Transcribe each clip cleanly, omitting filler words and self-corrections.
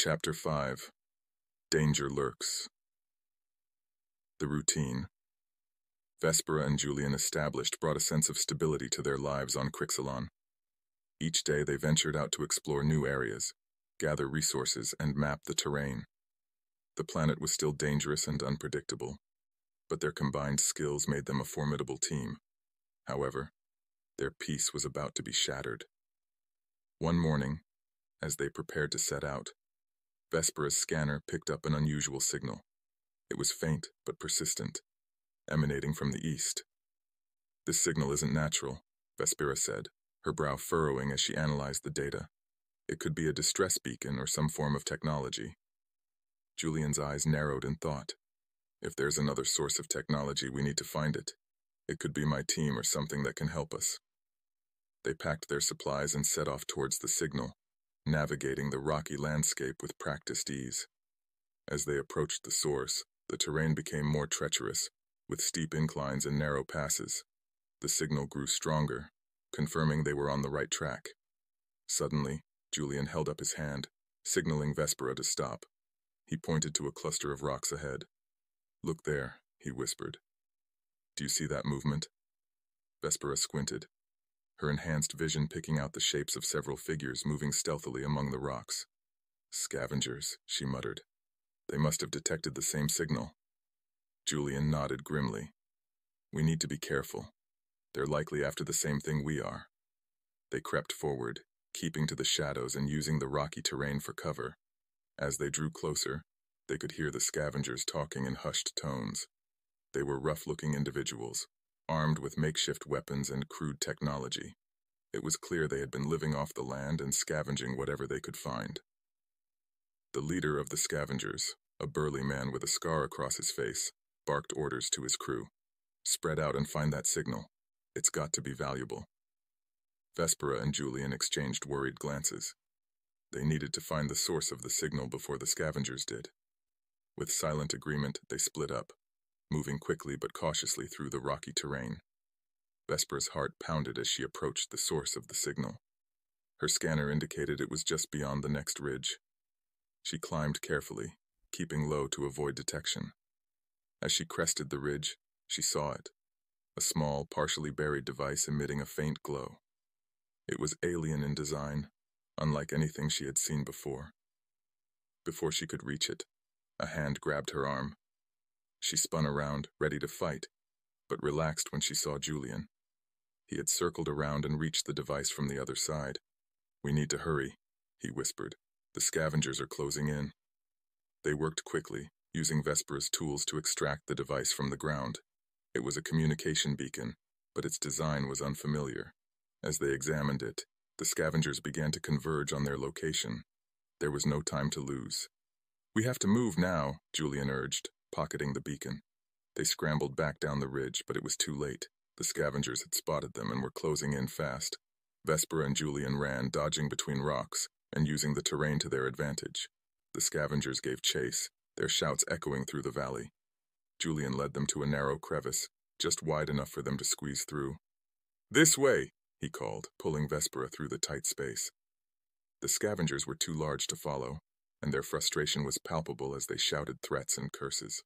Chapter 5. Danger Lurks. The routine Vesper and Julian established brought a sense of stability to their lives on Crix Salon. Each day they ventured out to explore new areas, gather resources, and map the terrain. The planet was still dangerous and unpredictable, but their combined skills made them a formidable team. However, their peace was about to be shattered. One morning, as they prepared to set out, Vesper's scanner picked up an unusual signal. It was faint but persistent, emanating from the east. "This signal isn't natural," Vesper said, her brow furrowing as she analyzed the data. "It could be a distress beacon or some form of technology." Julian's eyes narrowed in thought. "If there's another source of technology, we need to find it. It could be my team or something that can help us." They packed their supplies and set off towards the signal, navigating the rocky landscape with practiced ease. As they approached the source, the terrain became more treacherous, with steep inclines and narrow passes. The signal grew stronger, confirming they were on the right track. Suddenly, Julian held up his hand, signaling Vesper to stop. He pointed to a cluster of rocks ahead. "Look there," he whispered. "Do you see that movement?" Vesper squinted, her enhanced vision picking out the shapes of several figures moving stealthily among the rocks. "Scavengers," she muttered. "They must have detected the same signal." Julian nodded grimly. "We need to be careful. They're likely after the same thing we are." They crept forward, keeping to the shadows and using the rocky terrain for cover. As they drew closer, they could hear the scavengers talking in hushed tones. They were rough-looking individuals, armed with makeshift weapons and crude technology. It was clear they had been living off the land and scavenging whatever they could find. The leader of the scavengers, a burly man with a scar across his face, barked orders to his crew. "Spread out and find that signal. It's got to be valuable." Vesper and Julian exchanged worried glances. They needed to find the source of the signal before the scavengers did. With silent agreement, they split up, moving quickly but cautiously through the rocky terrain. Vesper's heart pounded as she approached the source of the signal. Her scanner indicated it was just beyond the next ridge. She climbed carefully, keeping low to avoid detection. As she crested the ridge, she saw it, a small, partially buried device emitting a faint glow. It was alien in design, unlike anything she had seen before. Before she could reach it, a hand grabbed her arm. She spun around, ready to fight, but relaxed when she saw Julian. He had circled around and reached the device from the other side. "We need to hurry," he whispered. "The scavengers are closing in." They worked quickly, using Vesper's tools to extract the device from the ground. It was a communication beacon, but its design was unfamiliar. As they examined it, the scavengers began to converge on their location. There was no time to lose. "We have to move now," Julian urged, pocketing the beacon. They scrambled back down the ridge, but it was too late. The scavengers had spotted them and were closing in fast. Vesper and Julian ran, dodging between rocks and using the terrain to their advantage. The scavengers gave chase, their shouts echoing through the valley. Julian led them to a narrow crevice, just wide enough for them to squeeze through. "This way," he called, pulling Vesper through the tight space. The scavengers were too large to follow, and their frustration was palpable as they shouted threats and curses.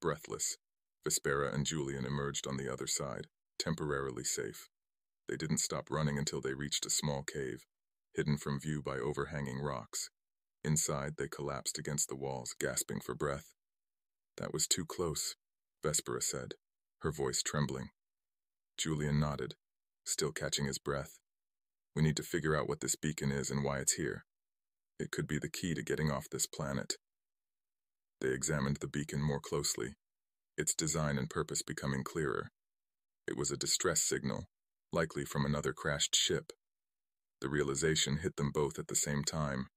Breathless, Vesper and Julian emerged on the other side, temporarily safe. They didn't stop running until they reached a small cave, hidden from view by overhanging rocks. Inside, they collapsed against the walls, gasping for breath. "That was too close," Vesper said, her voice trembling. Julian nodded, still catching his breath. "We need to figure out what this beacon is and why it's here. It could be the key to getting off this planet." They examined the beacon more closely, its design and purpose becoming clearer. It was a distress signal, likely from another crashed ship. The realization hit them both at the same time.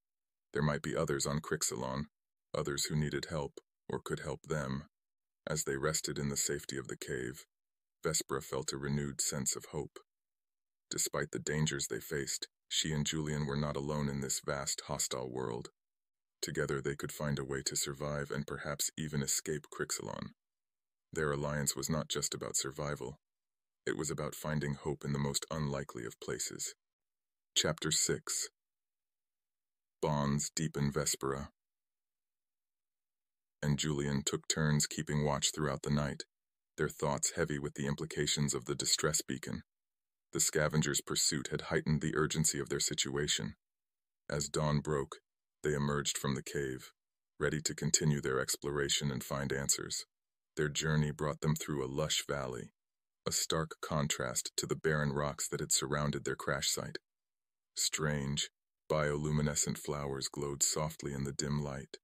There might be others on Crix Salon, others who needed help, or could help them. As they rested in the safety of the cave, Vesper felt a renewed sense of hope. Despite the dangers they faced, she and Julian were not alone in this vast, hostile world. Together they could find a way to survive and perhaps even escape Crix Salon. Their alliance was not just about survival. It was about finding hope in the most unlikely of places. Chapter 6. bonds deepen Vespera, and Julian took turns keeping watch throughout the night, their thoughts heavy with the implications of the distress beacon. The scavengers' pursuit had heightened the urgency of their situation. As dawn broke, they emerged from the cave, ready to continue their exploration and find answers. Their journey brought them through a lush valley, a stark contrast to the barren rocks that had surrounded their crash site. Strange, bioluminescent flowers glowed softly in the dim light,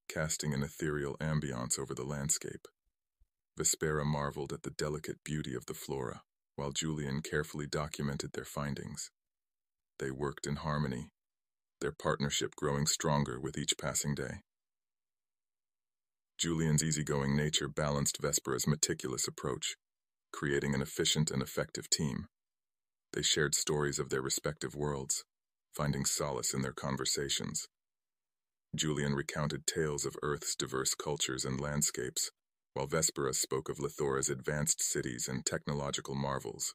casting an ethereal ambiance over the landscape. Vespera marveled at the delicate beauty of the flora, while Julian carefully documented their findings. They worked in harmony, their partnership growing stronger with each passing day. Julian's easygoing nature balanced Vespera's meticulous approach, creating an efficient and effective team. They shared stories of their respective worlds, finding solace in their conversations. Julian recounted tales of Earth's diverse cultures and landscapes, while Vespera spoke of Lithora's advanced cities and technological marvels.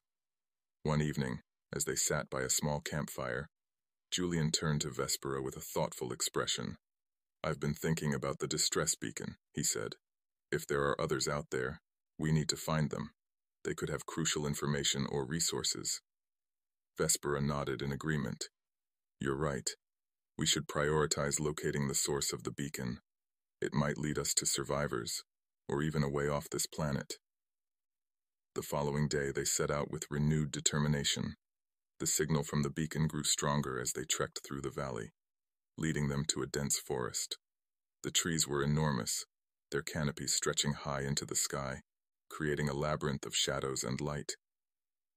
One evening, as they sat by a small campfire, Julian turned to Vespera with a thoughtful expression. "I've been thinking about the distress beacon," he said. "If there are others out there, we need to find them. They could have crucial information or resources." Vespera nodded in agreement. "You're right. We should prioritize locating the source of the beacon. It might lead us to survivors, or even a way off this planet." The following day they set out with renewed determination. The signal from the beacon grew stronger as they trekked through the valley, leading them to a dense forest. The trees were enormous, their canopies stretching high into the sky, creating a labyrinth of shadows and light.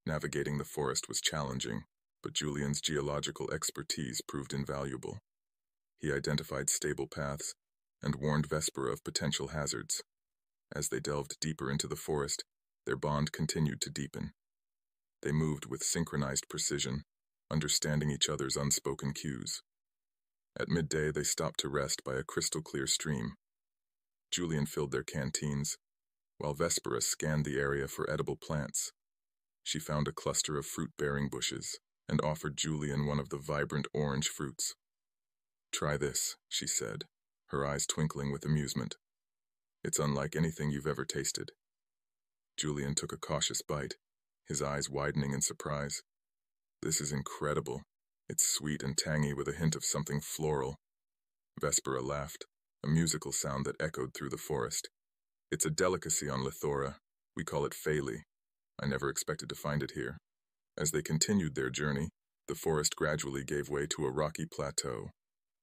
Navigating the forest was challenging, but Julian's geological expertise proved invaluable. He identified stable paths and warned Vespera of potential hazards. As they delved deeper into the forest, their bond continued to deepen. They moved with synchronized precision, understanding each other's unspoken cues. At midday, they stopped to rest by a crystal-clear stream. Julian filled their canteens, while Vespera scanned the area for edible plants. She found a cluster of fruit-bearing bushes and offered Julian one of the vibrant orange fruits. "Try this," she said, her eyes twinkling with amusement. "It's unlike anything you've ever tasted." Julian took a cautious bite, his eyes widening in surprise. "This is incredible. It's sweet and tangy with a hint of something floral." Vespera laughed, a musical sound that echoed through the forest. "It's a delicacy on Lithora. We call it Phaley. I never expected to find it here." As they continued their journey, the forest gradually gave way to a rocky plateau.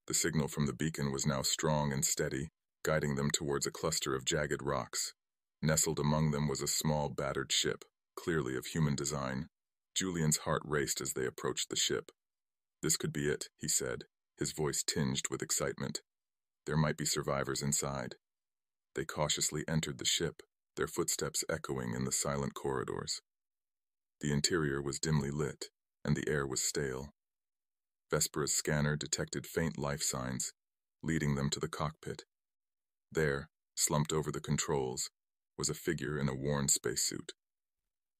The signal from the beacon was now strong and steady, guiding them towards a cluster of jagged rocks. Nestled among them was a small, battered ship, clearly of human design. Julian's heart raced as they approached the ship. "This could be it," he said, his voice tinged with excitement. "There might be survivors inside." They cautiously entered the ship, their footsteps echoing in the silent corridors. The interior was dimly lit, and the air was stale. Vespera's scanner detected faint life signs, leading them to the cockpit. There, slumped over the controls, was a figure in a worn spacesuit.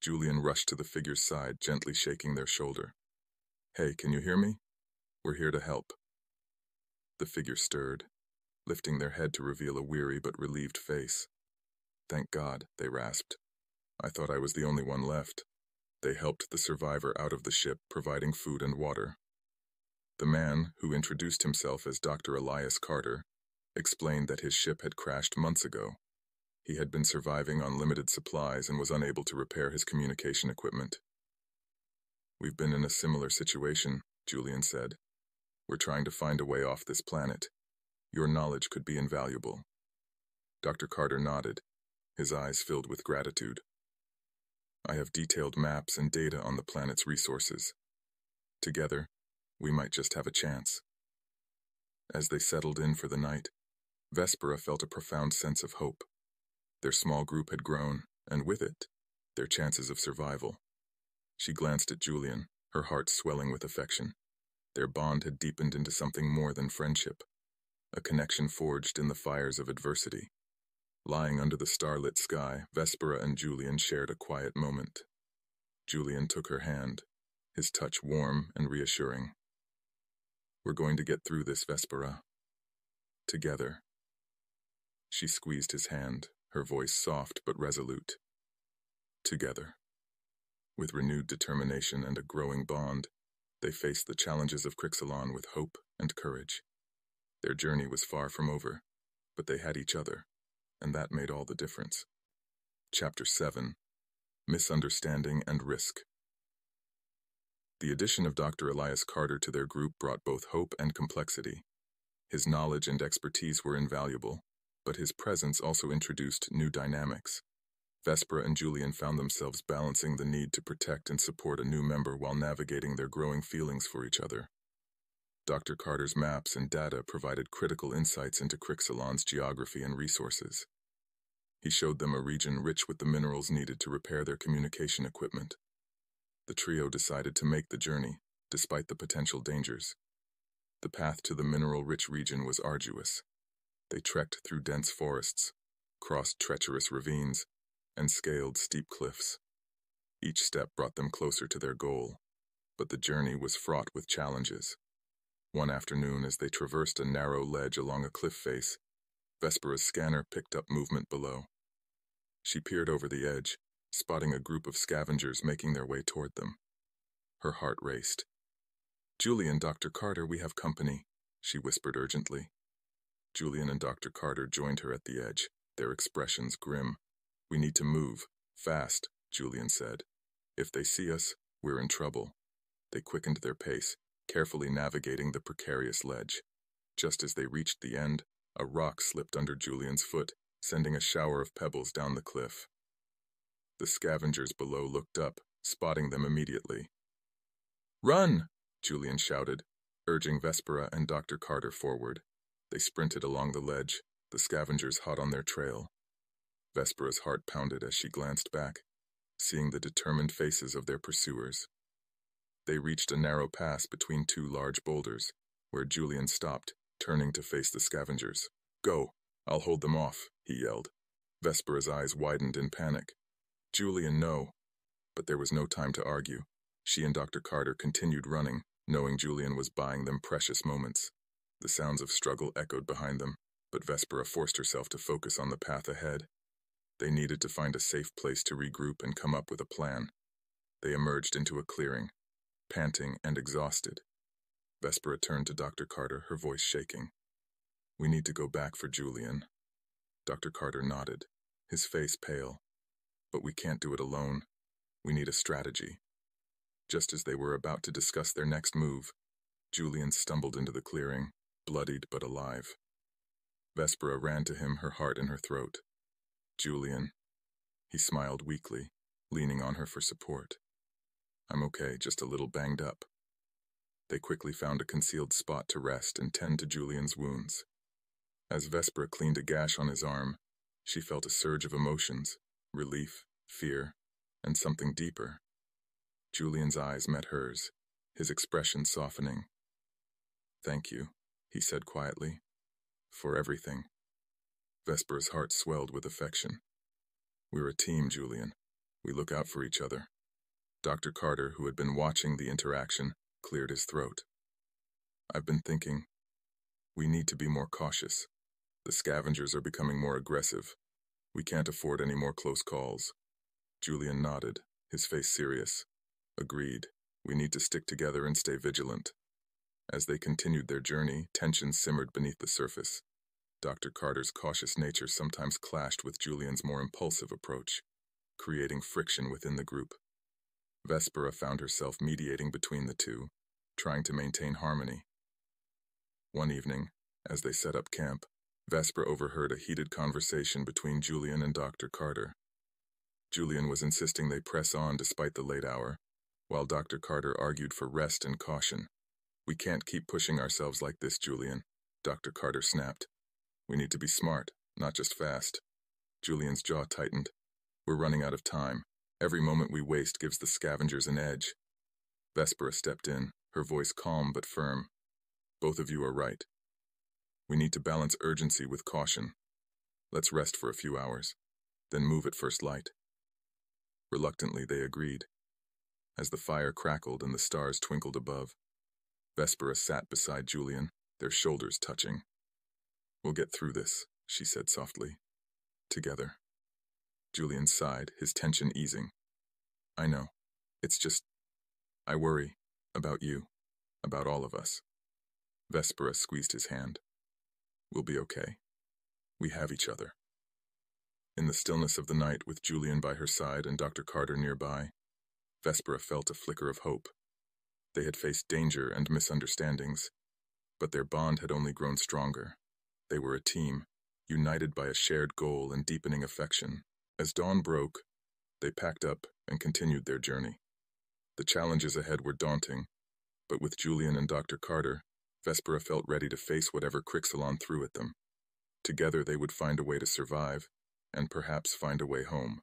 Julian rushed to the figure's side, gently shaking their shoulder. "Hey, can you hear me? We're here to help." The figure stirred, lifting their head to reveal a weary but relieved face. "Thank God," they rasped. "I thought I was the only one left." They helped the survivor out of the ship, providing food and water. The man, who introduced himself as Dr. Elias Carter, explained that his ship had crashed months ago. He had been surviving on limited supplies and was unable to repair his communication equipment. "We've been in a similar situation," Julian said. "We're trying to find a way off this planet. Your knowledge could be invaluable." Dr. Carter nodded, his eyes filled with gratitude. "I have detailed maps and data on the planet's resources. Together, we might just have a chance." As they settled in for the night, Vespera felt a profound sense of hope. Their small group had grown, and with it, their chances of survival. She glanced at Julian, her heart swelling with affection. Their bond had deepened into something more than friendship, a connection forged in the fires of adversity. Lying under the starlit sky, Vespera and Julian shared a quiet moment. Julian took her hand, his touch warm and reassuring. We're going to get through this, Vespera. Together. She squeezed his hand, her voice soft but resolute. Together. With renewed determination and a growing bond, they faced the challenges of Crix Salon with hope and courage. Their journey was far from over, but they had each other, and that made all the difference. Chapter 7. Misunderstanding and Risk. The addition of Dr. Elias Carter to their group brought both hope and complexity. His knowledge and expertise were invaluable, but his presence also introduced new dynamics. Vesper and Julian found themselves balancing the need to protect and support a new member while navigating their growing feelings for each other. Dr. Carter's maps and data provided critical insights into Crix Salon's geography and resources. He showed them a region rich with the minerals needed to repair their communication equipment. The trio decided to make the journey, despite the potential dangers. The path to the mineral-rich region was arduous. They trekked through dense forests, crossed treacherous ravines, and scaled steep cliffs. Each step brought them closer to their goal, but the journey was fraught with challenges. One afternoon, as they traversed a narrow ledge along a cliff face, Vespera's scanner picked up movement below. She peered over the edge, spotting a group of scavengers making their way toward them. Her heart raced. "Julian, Dr. Carter, we have company," she whispered urgently. Julian and Dr. Carter joined her at the edge, their expressions grim. "We need to move, fast," Julian said. "If they see us, we're in trouble." They quickened their pace, carefully navigating the precarious ledge. Just as they reached the end, a rock slipped under Julian's foot, sending a shower of pebbles down the cliff. The scavengers below looked up, spotting them immediately. "Run!" Julian shouted, urging Vespera and Dr. Carter forward. They sprinted along the ledge, the scavengers hot on their trail. Vespera's heart pounded as she glanced back, seeing the determined faces of their pursuers. They reached a narrow pass between two large boulders, where Julian stopped, turning to face the scavengers. "Go! I'll hold them off," he yelled. Vespera's eyes widened in panic. "Julian, no." But there was no time to argue. She and Dr. Carter continued running, knowing Julian was buying them precious moments. The sounds of struggle echoed behind them, but Vespera forced herself to focus on the path ahead. They needed to find a safe place to regroup and come up with a plan. They emerged into a clearing, panting and exhausted. Vespera turned to Dr. Carter, her voice shaking. "We need to go back for Julian." Dr. Carter nodded, his face pale. "But we can't do it alone. We need a strategy." Just as they were about to discuss their next move, Julian stumbled into the clearing, bloodied but alive. Vespera ran to him, her heart in her throat. "Julian." He smiled weakly, leaning on her for support. "I'm okay, just a little banged up." They quickly found a concealed spot to rest and tend to Julian's wounds. As Vespera cleaned a gash on his arm, she felt a surge of emotions, relief, fear, and something deeper. Julian's eyes met hers, his expression softening. "Thank you," he said quietly, "for everything." Vespera's heart swelled with affection. "We're a team, Julian. We look out for each other." Dr. Carter, who had been watching the interaction, cleared his throat. "I've been thinking. We need to be more cautious. The scavengers are becoming more aggressive. We can't afford any more close calls." Julian nodded, his face serious. "Agreed. We need to stick together and stay vigilant." As they continued their journey, tension simmered beneath the surface. Dr. Carter's cautious nature sometimes clashed with Julian's more impulsive approach, creating friction within the group. Vespera found herself mediating between the two, trying to maintain harmony. One evening, as they set up camp, Vesper overheard a heated conversation between Julian and Dr. Carter. Julian was insisting they press on despite the late hour, while Dr. Carter argued for rest and caution. "We can't keep pushing ourselves like this, Julian," Dr. Carter snapped. "We need to be smart, not just fast." Julian's jaw tightened. "We're running out of time. Every moment we waste gives the scavengers an edge." Vespera stepped in, her voice calm but firm. "Both of you are right. We need to balance urgency with caution. Let's rest for a few hours, then move at first light." Reluctantly, they agreed. As the fire crackled and the stars twinkled above, Vespera sat beside Julian, their shoulders touching. "We'll get through this," she said softly. "Together." Julian sighed, his tension easing. "I know. It's just, I worry about you, about all of us." Vespera squeezed his hand. "We'll be okay. We have each other." In the stillness of the night, with Julian by her side and Dr. Carter nearby, Vespera felt a flicker of hope. They had faced danger and misunderstandings, but their bond had only grown stronger. They were a team, united by a shared goal and deepening affection. As dawn broke, they packed up and continued their journey. The challenges ahead were daunting, but with Julian and Dr. Carter, Vespera felt ready to face whatever Crix Salon threw at them. Together they would find a way to survive, and perhaps find a way home.